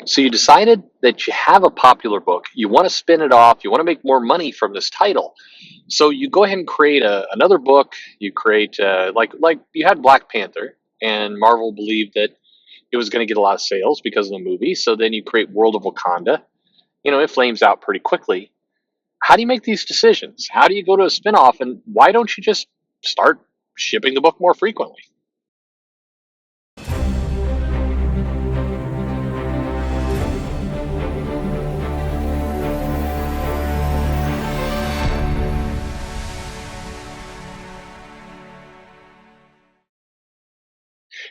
So you decided that you have a popular book, you want to spin it off, you want to make more money from this title. So you go ahead and create another book. You create like you had Black Panther, and Marvel believed that it was going to get a lot of sales because of the movie. So then you create World of Wakanda. It flames out pretty quickly. How do you make these decisions? How do you go to a spinoff, and why don't you just start shipping the book more frequently?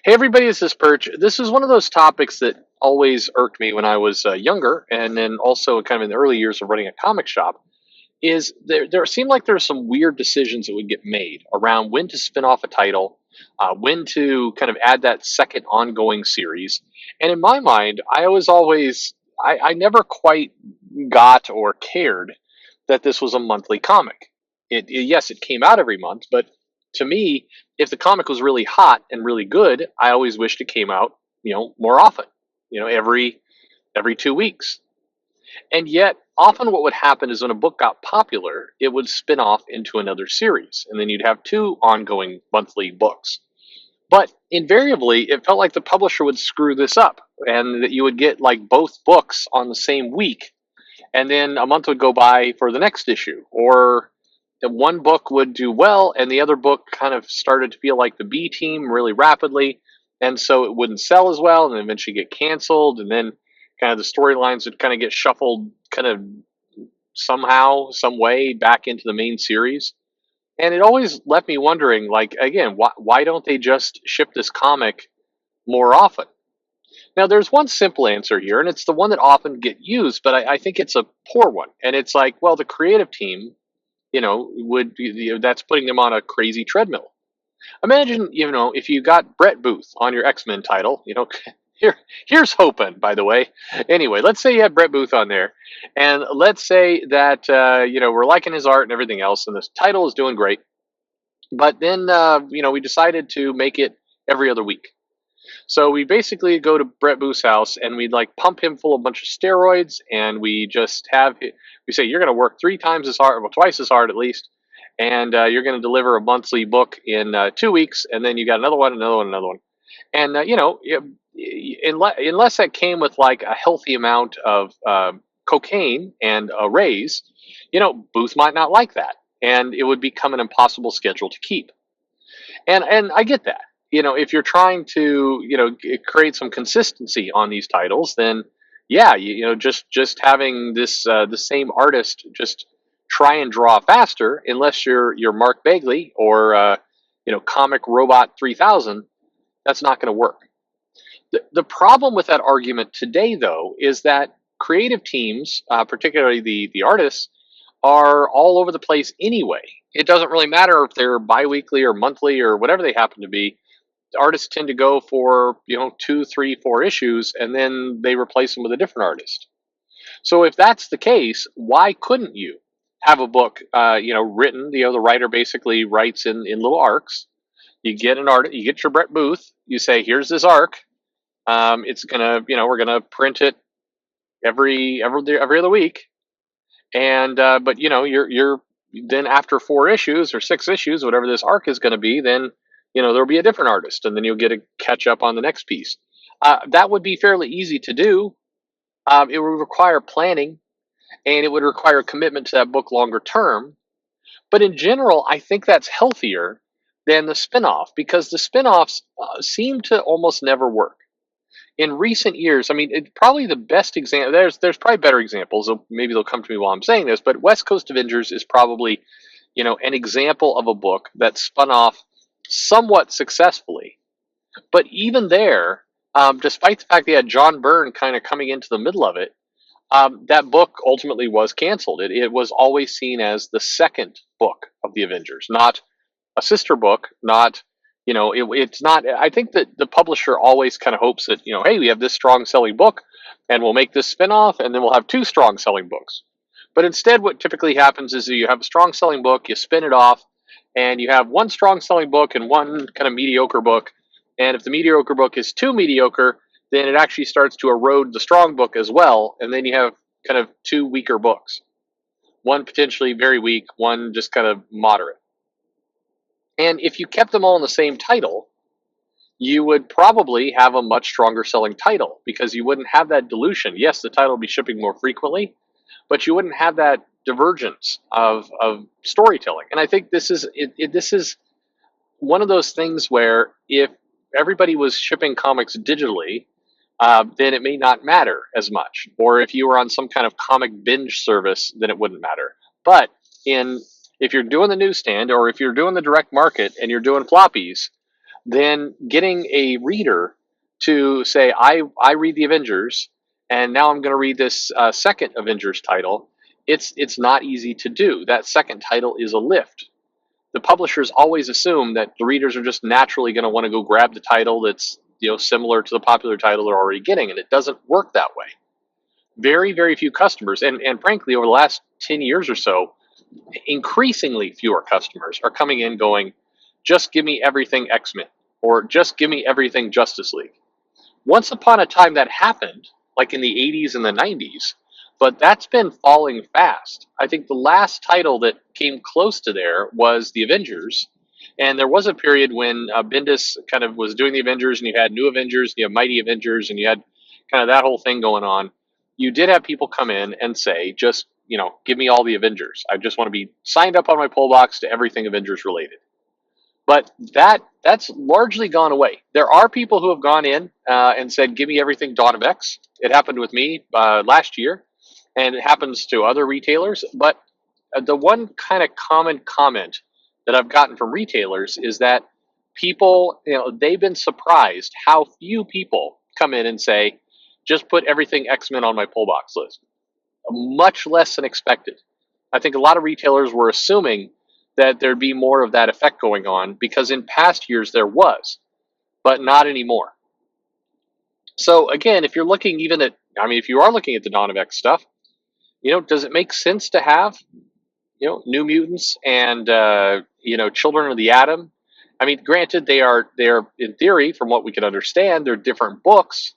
Hey, everybody, this is Perch. This is one of those topics that always irked me when I was younger, and then also kind of in the early years of running a comic shop. Is there seemed like there are some weird decisions that would get made around when to spin off a title, when to kind of add that second ongoing series. And in my mind, I never quite got or cared that this was a monthly comic. Yes, it came out every month, but to me, if the comic was really hot and really good, I always wished it came out, more often, every 2 weeks. And yet, often what would happen is when a book got popular, it would spin off into another series, and then you'd have two ongoing monthly books. But invariably, it felt like the publisher would screw this up, and that you would get like both books on the same week, and then a month would go by for the next issue, or the one book would do well, and the other book kind of started to feel like the B team really rapidly, and so it wouldn't sell as well, and eventually get canceled, and then kind of the storylines would kind of get shuffled, kind of somehow, some way back into the main series. And it always left me wondering, like, again, why don't they just ship this comic more often? Now, there's one simple answer here, and it's the one that often get used, but I think it's a poor one. And it's like, well, the creative team, would be, that's putting them on a crazy treadmill. Imagine, if you got Brett Booth on your X-Men title, here, here's hoping, by the way. Anyway, let's say you had Brett Booth on there, and let's say that, we're liking his art and everything else, and this title is doing great. But then, we decided to make it every other week. So we basically go to Brett Booth's house and we'd like pump him full of a bunch of steroids, and we just we say, you're going to work three times as hard, well, twice as hard at least, and you're going to deliver a monthly book in 2 weeks, and then you got another one, another one, another one. And, unless that came with like a healthy amount of cocaine and a raise, Booth might not like that. And it would become an impossible schedule to keep. And I get that. If you're trying to, create some consistency on these titles, then yeah, just having this the same artist just try and draw faster, unless you're Mark Bagley or Comic Robot 3000, that's not going to work. The problem with that argument today, though, is that creative teams, particularly the artists, are all over the place anyway. It doesn't really matter if they're biweekly or monthly or whatever they happen to be. Artists tend to go for 2, 3, 4 issues, and then they replace them with a different artist. So if that's the case, why couldn't you have a book written? The writer basically writes in little arcs. You get an art, you get your Brett Booth, you say, here's this arc. It's gonna, we're gonna print it every other week, and but you're then after 4 issues or 6 issues, whatever this arc is going to be, then there'll be a different artist, and then you'll get to catch up on the next piece. That would be fairly easy to do. It would require planning, and it would require commitment to that book longer term. But in general, I think that's healthier than the spin-off, because the spin-offs seem to almost never work. In recent years, I mean, probably the best example. There's probably better examples. Maybe they'll come to me while I'm saying this, but West Coast Avengers is probably, an example of a book that spun off somewhat successfully. But even there, despite the fact they had John Byrne kind of coming into the middle of it, that book ultimately was canceled. It was always seen as the second book of the Avengers, not a sister book, not it's not. I think that the publisher always kind of hopes that hey, we have this strong selling book, and we'll make this spinoff, and then we'll have two strong selling books. But instead, what typically happens is you have a strong selling book, you spin it off, and you have one strong selling book and one kind of mediocre book. And if the mediocre book is too mediocre, then it actually starts to erode the strong book as well, and then you have kind of two weaker books. One potentially very weak, one just kind of moderate. And if you kept them all in the same title, you would probably have a much stronger selling title because you wouldn't have that dilution. Yes, the title would be shipping more frequently, but you wouldn't have that divergence of storytelling. And I think this is one of those things where if everybody was shipping comics digitally, then it may not matter as much. Or if you were on some kind of comic binge service, then it wouldn't matter. But in if you're doing the newsstand or if you're doing the direct market and you're doing floppies, then getting a reader to say, I read the Avengers, and now I'm going to read this second Avengers title, it's not easy to do. That second title is a lift. The publishers always assume that the readers are just naturally going to want to go grab the title that's similar to the popular title they're already getting, and it doesn't work that way. Very, very few customers, and frankly, over the last 10 years or so, increasingly fewer customers are coming in going, just give me everything X-Men, or just give me everything Justice League. Once upon a time that happened, like in the 80s and the 90s, but that's been falling fast. I think the last title that came close to there was the Avengers, and there was a period when Bendis kind of was doing the Avengers, and you had New Avengers, and you had Mighty Avengers, and you had kind of that whole thing going on. You did have people come in and say, just, give me all the Avengers. I just want to be signed up on my pull box to everything Avengers related. But that's largely gone away. There are people who have gone in and said, give me everything Dawn of X. It happened with me last year, and it happens to other retailers. But the one kind of common comment that I've gotten from retailers is that people, they've been surprised how few people come in and say, just put everything X-Men on my pull box list. Much less than expected. I think a lot of retailers were assuming that there'd be more of that effect going on because in past years there was, but not anymore. So again, if you're looking if you are looking at the Dawn of X stuff, does it make sense to have, New Mutants and, Children of the Atom? I mean, granted, they are in theory, from what we can understand, they're different books,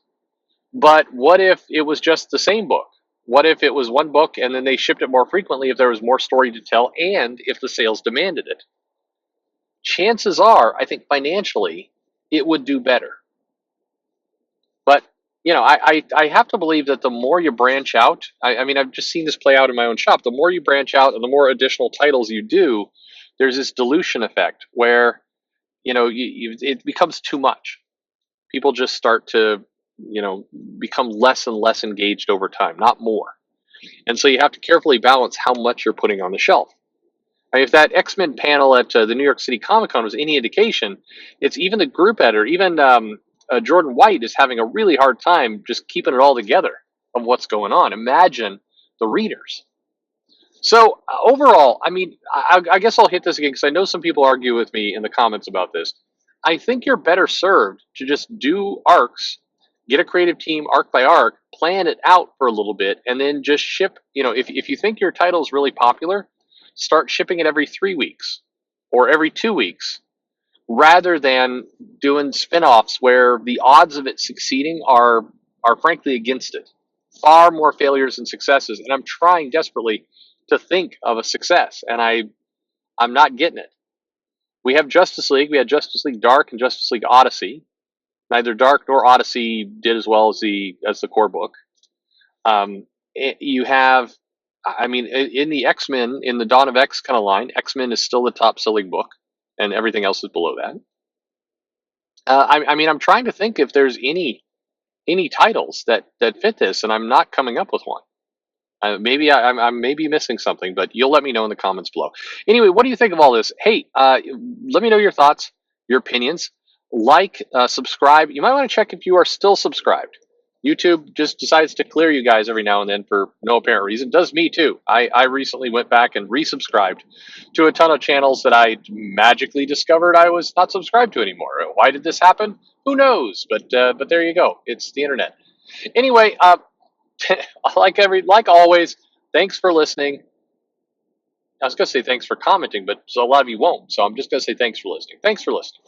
but what if it was just the same book? What if it was one book and then they shipped it more frequently if there was more story to tell and if the sales demanded it? Chances are, I think financially, it would do better. But, I have to believe that the more you branch out, I've just seen this play out in my own shop. The more you branch out and the more additional titles you do, there's this dilution effect where, it becomes too much. People just start to, become less and less engaged over time, not more. And so you have to carefully balance how much you're putting on the shelf. If that X-Men panel at the New York City Comic Con was any indication, it's even the group editor, even Jordan White is having a really hard time just keeping it all together of what's going on. Imagine the readers. So overall, I guess I'll hit this again because I know some people argue with me in the comments about this. I think you're better served to just do arcs, get a creative team arc by arc, plan it out for a little bit, and then just ship. If you think your title is really popular, start shipping it every 3 weeks or every 2 weeks rather than doing spin-offs where the odds of it succeeding are frankly against it. Far more failures than successes. And I'm trying desperately to think of a success, and I'm not getting it. We have Justice League. We had Justice League Dark and Justice League Odyssey. Neither Dark nor Odyssey did as well as the core book. You have, in the X-Men, in the Dawn of X kind of line, X-Men is still the top selling book, and everything else is below that. I'm trying to think if there's any titles that fit this, and I'm not coming up with one. Maybe I'm maybe missing something, but you'll let me know in the comments below. Anyway, what do you think of all this? Hey, let me know your thoughts, your opinions. Subscribe. You might want to check if you are still subscribed. YouTube just decides to clear you guys every now and then for no apparent reason. Does me too. I recently went back and resubscribed to a ton of channels that I magically discovered I was not subscribed to anymore. Why did this happen? Who knows? But there you go. It's the internet. Anyway, like always, thanks for listening. I was going to say thanks for commenting, but so a lot of you won't. So I'm just going to say thanks for listening. Thanks for listening.